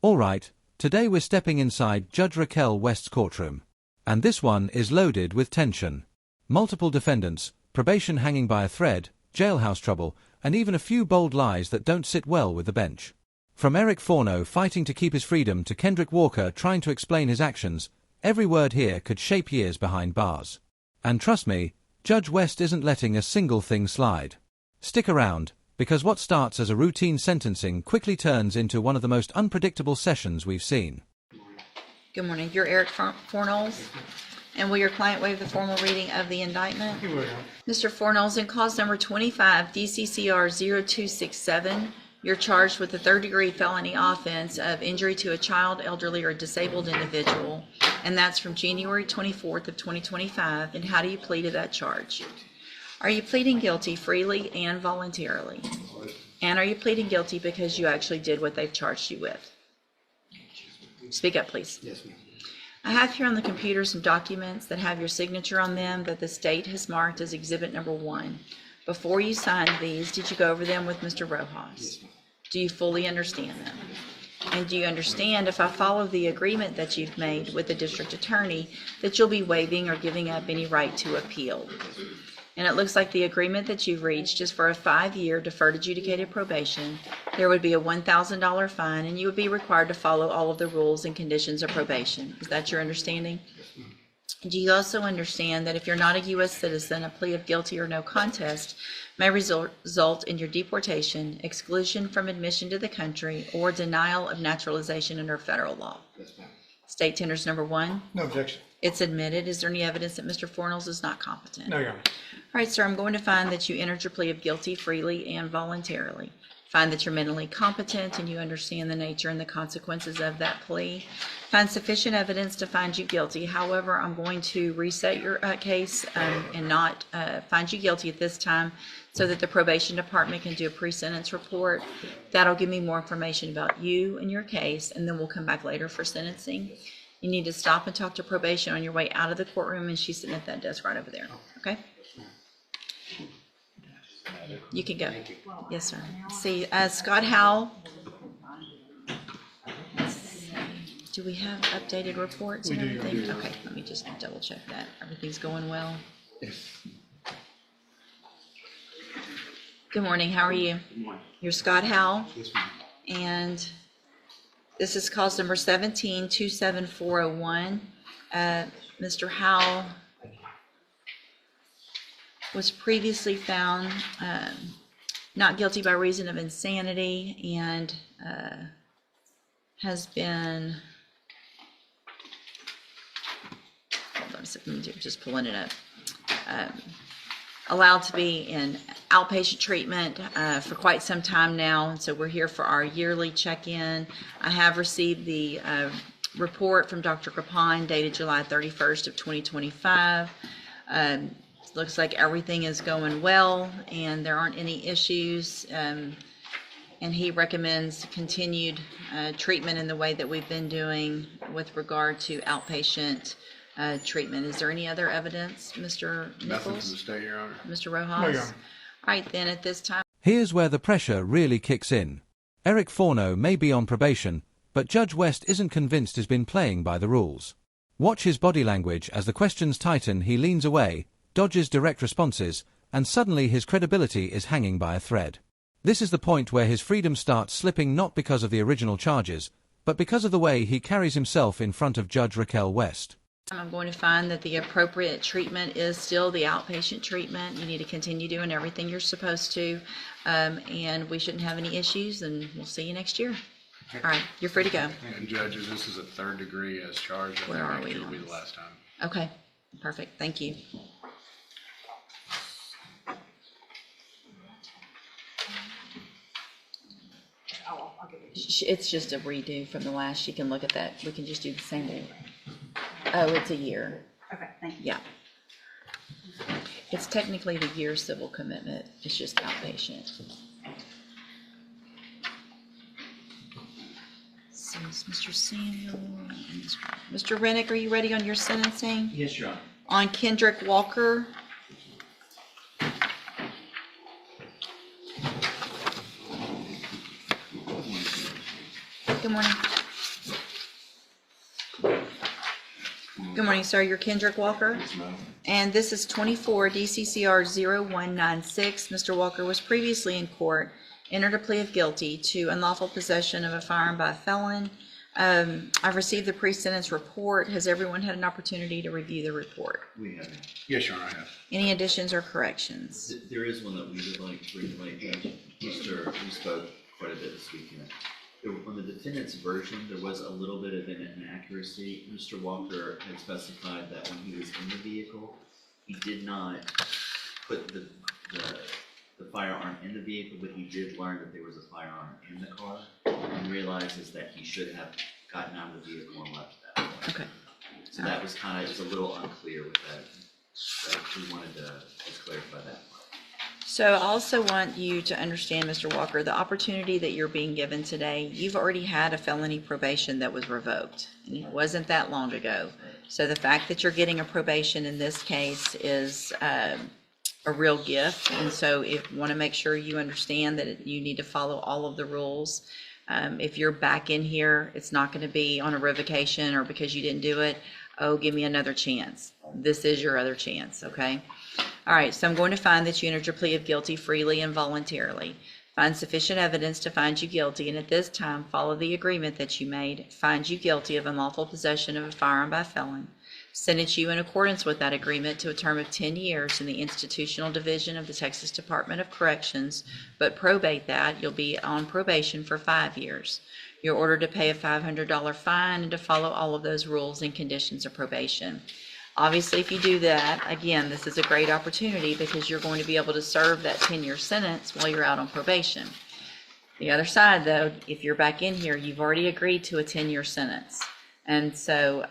All right, today we're stepping inside Judge Raquel West's courtroom. And this one is loaded with tension. Multiple defendants, probation hanging by a thread, jailhouse trouble, and even a few bold lies that don't sit well with the bench. From Eric Forno fighting to keep his freedom to Kendrick Walker trying to explain his actions, every word here could shape years behind bars. And trust me, Judge West isn't letting a single thing slide. Stick around, because what starts as a routine sentencing quickly turns into one of the most unpredictable sessions we've seen. Good morning. You're Eric Forno, and will your client waive the formal reading of the indictment? You will. Mr. Forno, in cause number 25 DCCR 0267, you're charged with the third-degree felony offense of injury to a child, elderly, or disabled individual, and that's from January 24th of 2025. And how do you plead to that charge? Are you pleading guilty freely and voluntarily? And are you pleading guilty because you actually did what they've charged you with? Speak up, please. Yes, ma'am. I have here on the computer some documents that have your signature on them that the state has marked as exhibit number 1. Before you signed these, did you go over them with Mr. Rojas? Yes, ma'am. Do you fully understand them? And do you understand, if I follow the agreement that you've made with the district attorney, that you'll be waiving or giving up any right to appeal? And it looks like the agreement that you've reached is for a 5-year deferred adjudicated probation. There would be a $1,000 fine, and you would be required to follow all of the rules and conditions of probation. Is that your understanding? Do you also understand that if you're not a U.S. citizen, a plea of guilty or no contest may result in your deportation, exclusion from admission to the country, or denial of naturalization under federal law? Yes, ma'am. State tenders number 1. No objection. It's admitted. Is there any evidence that Mr. Forno is not competent? No, Your Honor. All right, sir, I'm going to find that you entered your plea of guilty freely and voluntarily. Find that you're mentally competent and you understand the nature and the consequences of that plea. Find sufficient evidence to find you guilty. However, I'm going to reset your case and not find you guilty at this time so that the probation department can do a pre-sentence report. That'll give me more information about you and your case, and then we'll come back later for sentencing. You need to stop and talk to probation on your way out of the courtroom, and she's sitting at that desk right over there, okay? You can go. Yes, sir. See, Scott Howell. Do we have updated reports and everything? Okay, let me just double check that. Everything's going well. Yes. Good morning, how are you? Good morning. You're Scott Howell, Yes, ma'am. and this is cause number 17-27401. Mr. Howell was previously found not guilty by reason of insanity and has been, hold on a second, just pulling it up, allowed to be in outpatient treatment for quite some time now, and so we're here for our yearly check-in. I have received the report from Dr. Krapon dated July 31st of 2025. Looks like everything is going well and there aren't any issues, and he recommends continued treatment in the way that we've been doing with regard to outpatient treatment. Is there any other evidence, Mr. Nichols? Nothing from the state, Your Honor. Mr. Rojas? No, Your Honor. All right, then at this time. Here's where the pressure really kicks in. Eric Forno may be on probation, but Judge West isn't convinced he's been playing by the rules. Watch his body language as the questions tighten. He leans away, dodges direct responses, and suddenly his credibility is hanging by a thread. This is the point where his freedom starts slipping, not because of the original charges, but because of the way he carries himself in front of Judge Raquel West. I'm going to find that the appropriate treatment is still the outpatient treatment. You need to continue doing everything you're supposed to, and we shouldn't have any issues, and we'll see you next year. All right, you're free to go. And judges, this is a third degree as charged. I Where think are next we year will on be the this? last time. Okay, perfect, thank you. It's just a redo from the last. She can look at that. We can just do the same thing. Oh, it's a year. Okay, thank you. Yeah. It's technically the year civil commitment. It's just outpatient. So it's Mr. Samuel. Mr. Rennick, are you ready on your sentencing? Yes, Your Honor. On Kendrick Walker. Good morning. Good morning, sir. You're Kendrick Walker. And this is 24 DCCR 0196. Mr. Walker was previously in court, entered a plea of guilty to unlawful possession of a firearm by a felon. I've received the pre-sentence report. Has everyone had an opportunity to review the report? We haven't. Yes, Your Honor, I have. Any additions or corrections? There is one that we would like to bring to light, Judge. We spoke quite a bit this weekend. On the defendant's version, there was a little bit of an inaccuracy. Mr. Walker had specified that when he was in the vehicle, he did not put the firearm in the vehicle, but he did learn that there was a firearm in the car and realizes that he should have gotten out of the vehicle and left that way. Okay. So that was kind of, it was a little unclear with that. So we wanted to just clarify that. So I also want you to understand, Mr. Walker, the opportunity that you're being given today, you've already had a felony probation that was revoked. And it wasn't that long ago. So the fact that you're getting a probation in this case is a real gift. And so if you want to make sure you understand that you need to follow all of the rules. If you're back in here, it's not going to be on a revocation or because you didn't do it. Oh, give me another chance. This is your other chance, okay? All right, so I'm going to find that you entered your plea of guilty freely and voluntarily. Find sufficient evidence to find you guilty, and at this time, follow the agreement that you made. Find you guilty of unlawful possession of a firearm by a felon. Sentence you in accordance with that agreement to a term of 10 years in the Institutional Division of the Texas Department of Corrections, but probate that. You'll be on probation for 5 years. You're ordered to pay a $500 fine and to follow all of those rules and conditions of probation. Obviously, if you do that, again, this is a great opportunity because you're going to be able to serve that 10-year sentence while you're out on probation. The other side, though, if you're back in here, you've already agreed to a 10-year sentence. And so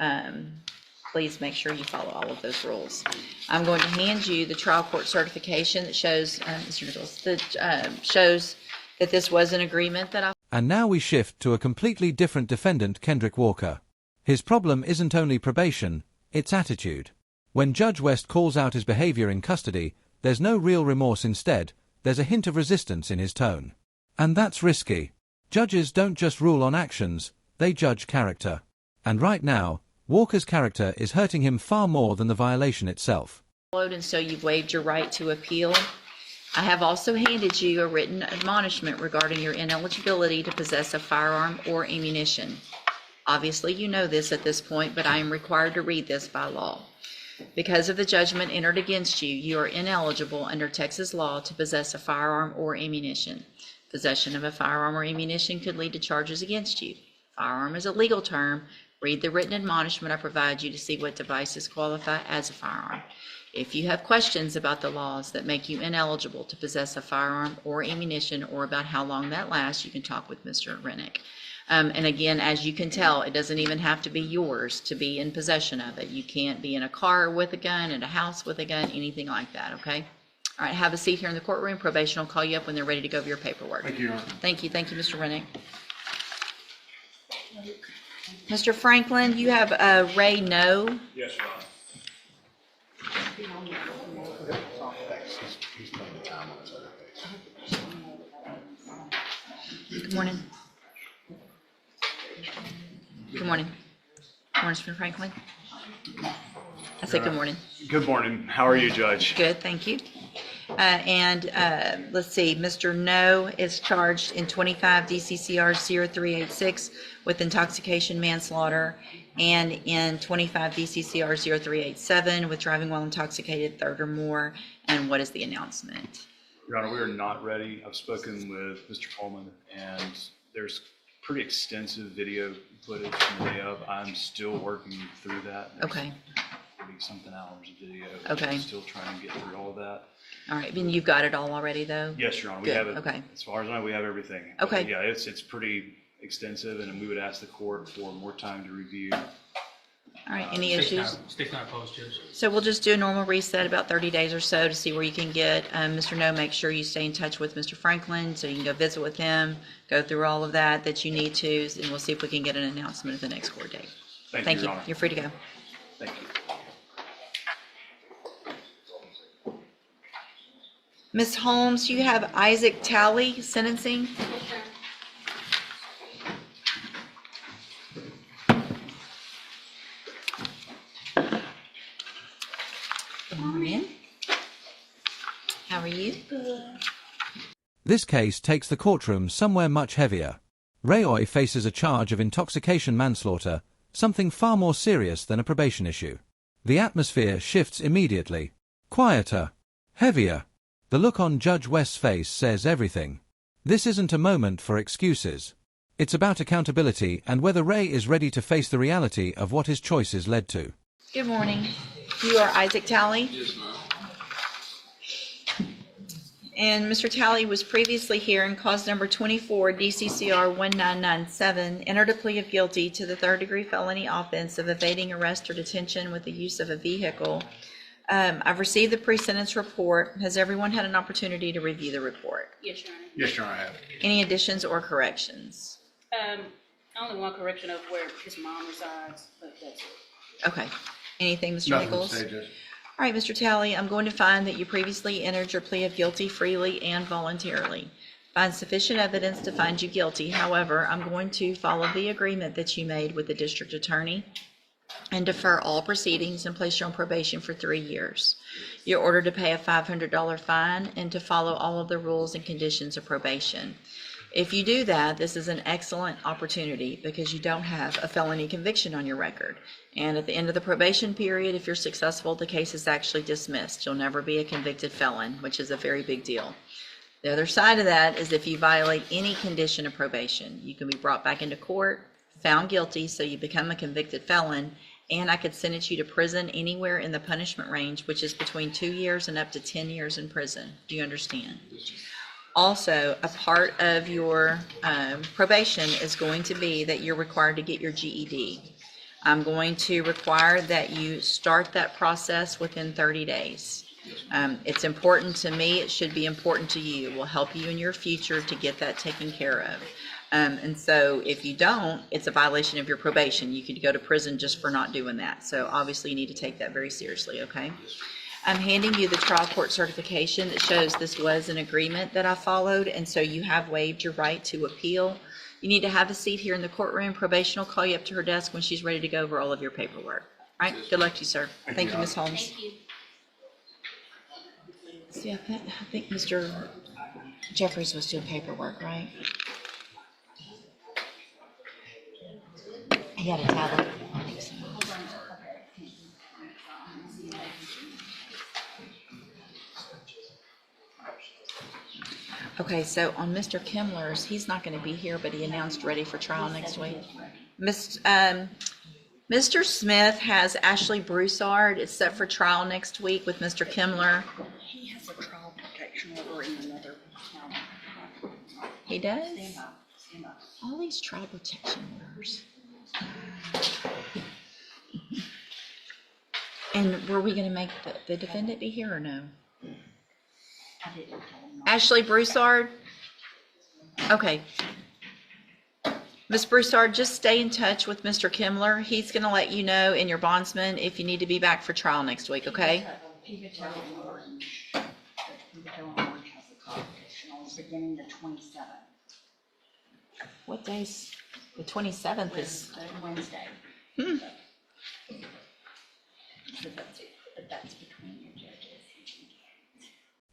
please make sure you follow all of those rules. I'm going to hand you the trial court certification that shows, Mr. Nichols, that shows that this was an agreement that I... And now we shift to a completely different defendant, Kendrick Walker. His problem isn't only probation, it's attitude. When Judge West calls out his behavior in custody, there's no real remorse. Instead, there's a hint of resistance in his tone. And that's risky. Judges don't just rule on actions, they judge character. And right now, Walker's character is hurting him far more than the violation itself. And so you've waived your right to appeal. I have also handed you a written admonishment regarding your ineligibility to possess a firearm or ammunition. Obviously, you know this at this point, but I am required to read this by law. Because of the judgment entered against you, you are ineligible under Texas law to possess a firearm or ammunition. Possession of a firearm or ammunition could lead to charges against you. Firearm is a legal term. Read the written admonishment I provide you to see what devices qualify as a firearm. If you have questions about the laws that make you ineligible to possess a firearm or ammunition or about how long that lasts, you can talk with Mr. Rennick. And again, as you can tell, it doesn't even have to be yours to be in possession of it. You can't be in a car with a gun, in a house with a gun, anything like that, okay? All right, have a seat here in the courtroom. Probation will call you up when they're ready to go over your paperwork. Thank you, Your Honor. Thank you, Mr. Rennick. Mr. Franklin, you have Ray No. Yes, Your Honor. Good morning. Good morning. Good morning, Mr. Franklin. I said good morning. Good morning. How are you, Judge? Good, thank you. Let's see, Mr. No is charged in 25 DCCR 0386 with intoxication, manslaughter, and in 25 DCCR 0387 with driving while intoxicated, third or more. And what is the announcement? Your Honor, we are not ready. I've spoken with Mr. Coleman, and there's pretty extensive video footage from the day of. I'm still working through that. There's Okay. 40-something hours of video. Okay. I'm still trying to get through all of that. All right, and you've got it all already, though? Yes, Your Honor. We Good, have it. okay. As far as I know, we have everything. Okay. But yeah, it's pretty extensive, and we would ask the court for more time to review. All right, any issues? State's not opposed, Judge. So we'll just do a normal reset about 30 days or so to see where you can get. Mr. No, make sure you stay in touch with Mr. Franklin so you can go visit with him, go through all of that you need to, and we'll see if we can get an announcement at the next court date. Thank you, Your Honor. You're free to go. Thank you. Ms. Holmes, you have Isaac Talley sentencing. are you? This case takes the courtroom somewhere much heavier. Rayoy faces a charge of intoxication manslaughter, something far more serious than a probation issue. The atmosphere shifts immediately. Quieter. Heavier. The look on Judge West's face says everything. This isn't a moment for excuses. It's about accountability and whether Ray is ready to face the reality of what his choices led to. Good morning. You are Isaac Talley? Yes, ma'am. And Mr. Talley was previously here in cause number 24, DCCR 1997, entered a plea of guilty to the third-degree felony offense of evading arrest or detention with the use of a vehicle. I've received the pre-sentence report. Has everyone had an opportunity to review the report? Yes, Your Honor. Yes, Your Honor, I have. Any additions or corrections? Only one correction of where his mom resides, but that's it. Okay. Anything, Mr. Nothing to Nichols? say, Judge. All right, Mr. Talley, I'm going to find that you previously entered your plea of guilty freely and voluntarily. Find sufficient evidence to find you guilty. However, I'm going to follow the agreement that you made with the district attorney and defer all proceedings and place you on probation for 3 years. You're ordered to pay a $500 fine and to follow all of the rules and conditions of probation. If you do that, this is an excellent opportunity because you don't have a felony conviction on your record. And at the end of the probation period, if you're successful, the case is actually dismissed. You'll never be a convicted felon, which is a very big deal. The other side of that is if you violate any condition of probation, you can be brought back into court, found guilty, so you become a convicted felon, and I could sentence you to prison anywhere in the punishment range, which is between 2 years and up to 10 years in prison. Do you understand? Also, a part of your probation is going to be that you're required to get your GED. I'm going to require that you start that process within 30 days. It's important to me. It should be important to you. It will help you in your future to get that taken care of. And so if you don't, it's a violation of your probation. You could go to prison just for not doing that. So obviously you need to take that very seriously, okay? I'm handing you the trial court certification that shows this was an agreement that I followed, and so you have waived your right to appeal. You need to have a seat here in the courtroom. Probation will call you up to her desk when she's ready to go over all of your paperwork. All right, good luck to you, sir. Thank you, Ms. Holmes. Thank you. See, I think Mr. Jeffries was doing paperwork, right? He had a tablet. I think so. Okay, so on Mr. Kimler's, he's not going to be here, but he announced ready for trial next week. Mr. Smith has Ashley Broussard. It's set for trial next week with Mr. Kimler. He has a trial protection order in another county. He does? Stand by, stand by. All these trial protection orders. And were we going to make the defendant be here or no? I didn't tell him. Ashley Broussard? Okay. Ms. Broussard, just stay in touch with Mr. Kimler. He's going to let you know in your bondsman if you need to be back for trial next week, okay? He could tell him Orange, that he could tell him Orange has a trial protection order beginning the 27th. What day's, the 27th is, Wednesday. Hmm. So that's it, but that's between your judges.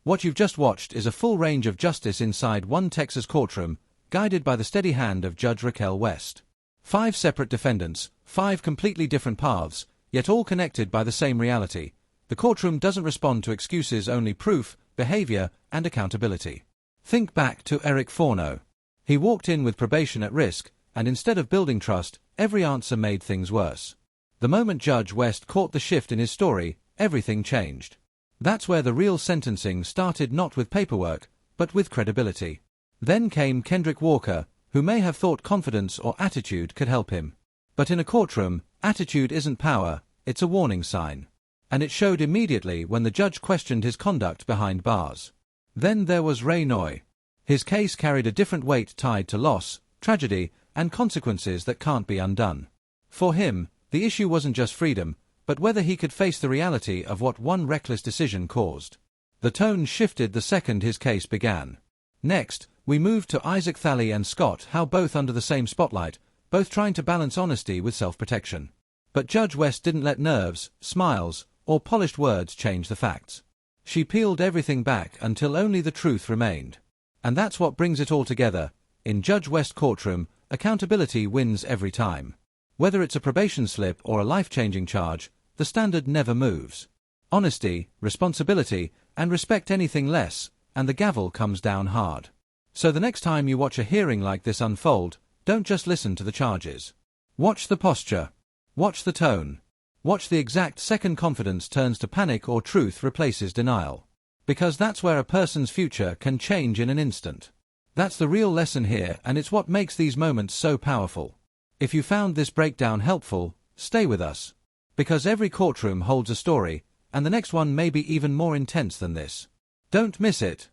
What you've just watched is a full range of justice inside one Texas courtroom, guided by the steady hand of Judge Raquel West. 5 separate defendants, 5 completely different paths, yet all connected by the same reality. The courtroom doesn't respond to excuses, only proof, behavior, and accountability. Think back to Eric Forno. He walked in with probation at risk, and instead of building trust, every answer made things worse. The moment Judge West caught the shift in his story, everything changed. That's where the real sentencing started, not with paperwork, but with credibility. Then came Kendrick Walker, who may have thought confidence or attitude could help him. But in a courtroom, attitude isn't power, it's a warning sign. And it showed immediately when the judge questioned his conduct behind bars. Then there was Ray Noy. His case carried a different weight tied to loss, tragedy, and consequences that can't be undone. For him, the issue wasn't just freedom, but whether he could face the reality of what one reckless decision caused. The tone shifted the second his case began. Next, we moved to Isaac Talley and Scott, how both under the same spotlight, both trying to balance honesty with self-protection. But Judge West didn't let nerves, smiles, or polished words change the facts. She peeled everything back until only the truth remained. And that's what brings it all together. In Judge West courtroom, accountability wins every time. Whether it's a probation slip or a life-changing charge, the standard never moves. Honesty, responsibility, and respect anything less, and the gavel comes down hard. So the next time you watch a hearing like this unfold, don't just listen to the charges. Watch the posture. Watch the tone. Watch the exact second confidence turns to panic or truth replaces denial. Because that's where a person's future can change in an instant. That's the real lesson here, and it's what makes these moments so powerful. If you found this breakdown helpful, stay with us. Because every courtroom holds a story, and the next one may be even more intense than this. Don't miss it.